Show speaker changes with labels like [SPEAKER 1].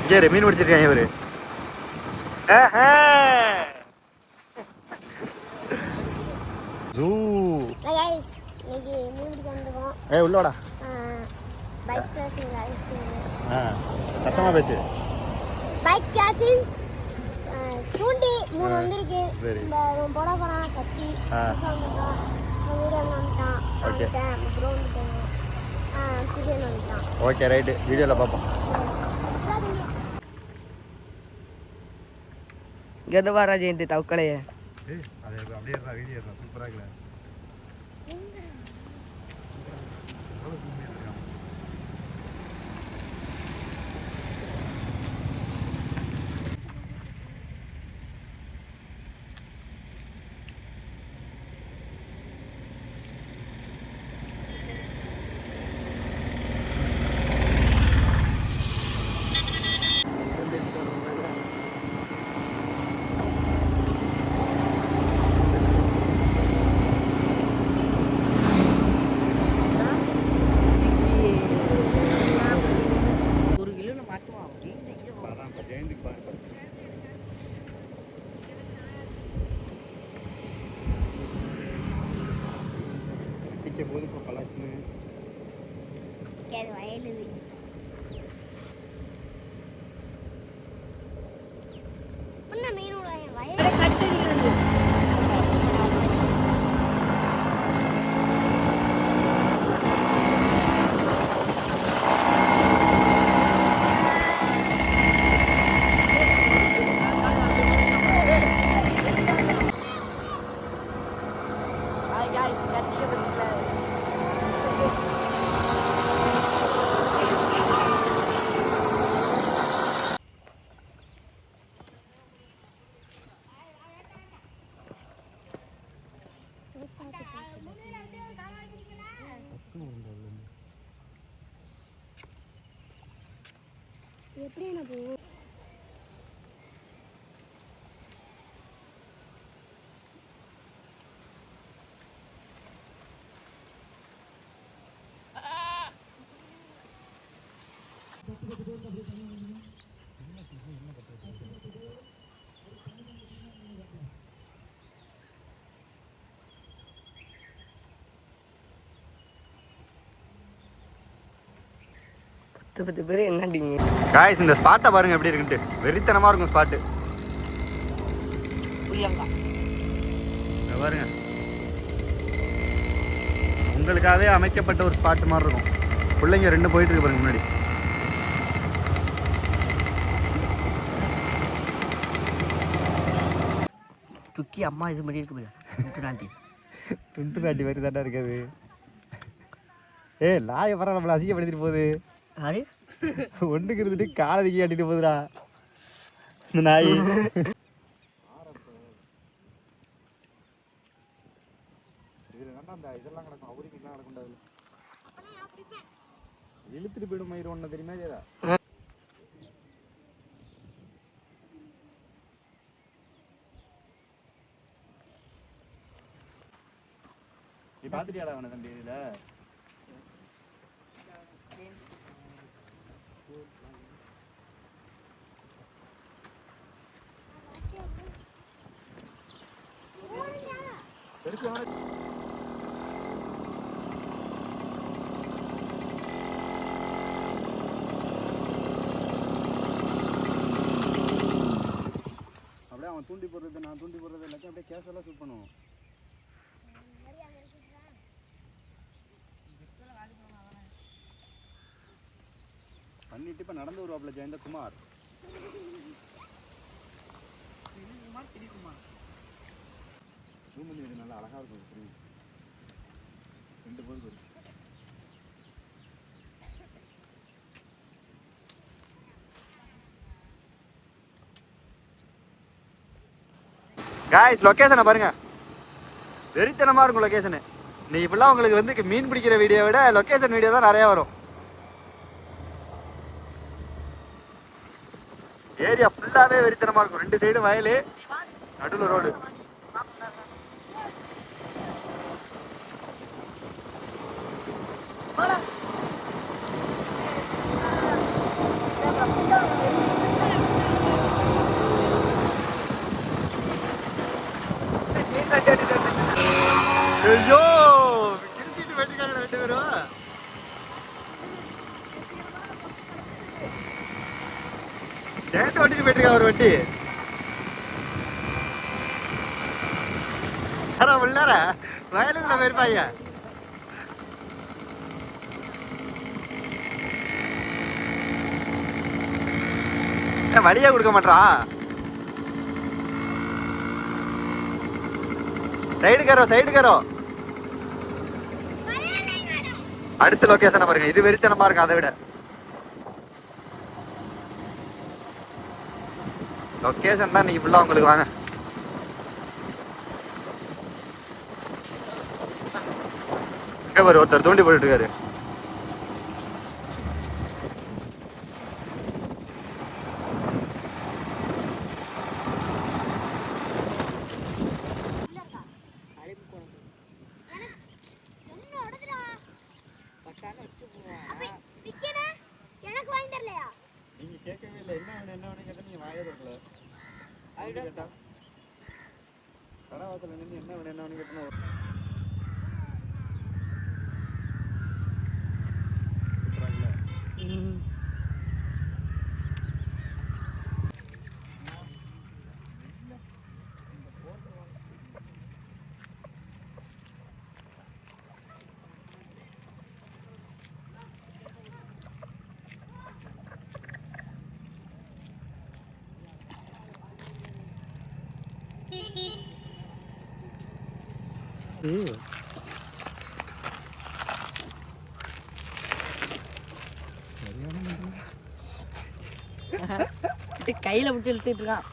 [SPEAKER 1] இங்கே மீன் பிடிச்சிருக்காங்க இவரு. உள்ளோடா சத்தமா பேசு.
[SPEAKER 2] பைக் கிராசிங் தூண்டி 3 வந்திருக்கு. போட போறான் கத்தி வந்துட்டான். வீடியோ வந்துட்டான். ஓகே அப்புறம் வந்துட்டான்.
[SPEAKER 1] ஓகே ரைட்டு, வீடியோவில் பார்ப்போம்.
[SPEAKER 3] கதவாரா ஜெயந்தி தவக்கலையே
[SPEAKER 1] அது அப்படியே வீடியோ சூப்பராக இல்லை. போது இப்போ பழச்சு
[SPEAKER 2] வயலுது மீனோட வயல் கட்டடிக்கிறது. எப்படி என்ன போகும்?
[SPEAKER 1] காய்ஸ் இந்த ஸ்பாட்டை பாருங்க எப்படி இருக்குன்ட்டு. வெறித்தனமா இருக்கும் ஸ்பாட்டு. பாருங்க, உங்களுக்காகவே அமைக்கப்பட்ட ஒரு ஸ்பாட் மாதிரி இருக்கும். பிள்ளைங்க 2 போயிட்டு இருக்கு பாருங்க முன்னாடி.
[SPEAKER 3] துக்கி அம்மா இது மாதிரி இருக்கு.
[SPEAKER 1] டுண்டு நாட்டி மாதிரி தானே இருக்காது. லாய பரவாயில்ல, நம்மளை அசிங்கப்படுத்திட்டு போகுது. ஒன்றுக்கு இருந்துட்டு காலதிக்கு ஆட்டிட்டு போகுதுடா இந்த நாய். இதெல்லாம் கிடக்கும், அவருக்கு கிடக்கும். இழுத்துட்டு போயிடும் மயிறு ஒன்று தெரியுமா? ஏதா நீ பார்த்துட்டியாடா அவனை தம்பி? இதில் அப்படியே அவன் தூண்டி போடுறது, நான் தூண்டி போடுறது எல்லாத்தையும் அப்படியே கேஷுவலாக ஷூட் பண்ணுவோம். பண்ணிட்டு இப்போ நடந்து வருவாப்புல ஜெயந்தகுமார். நல்லா அழகாக இருக்கும். 2 போது வரும். காய்ஸ் லொக்கேஷனை பாருங்க, வெறித்தனமா இருக்கும் லொக்கேஷனு. நீ இப்பெல்லாம் உங்களுக்கு வந்து மீன் பிடிக்கிற வீடியோ விட லொக்கேஷன் வீடியோ தான் நிறையா வரும். ஏரியா ஃபுல்லாகவே வெறித்தனமாக இருக்கும். 2 சைடு வயல், நடுவில் ரோடு. ஐயோ கிழிச்சிட்டு வெட்டிக்காங்க 2 பேரும். சேர்த்து வண்டிட்டு போயிட்டு ஒரு வண்டி உள்ளார வயலுக்குள்ள போயிருப்பாங்க. வழியா கொடுக்க மாட்டான். சைடுக்காரோ அடுத்த லொகேஷனை பாருங்க. இது வெறித்தனமா இருக்கும். அதை விட லொகேஷன் தான் நீங்க ஃபுல்லா உங்களுக்கு. வாங்க ஒருத்தர் தூண்டி போட்டுட்டு இருக்காரு. நீங்க கேட்கவே இல்லை. என்ன வேணும் கேட்டா நீங்க வாயே தரல. கடவாசல நின்று என்ன வேணும் கேட்டா
[SPEAKER 3] கையில விட்டு இழுத்துட்டு இருக்கான்.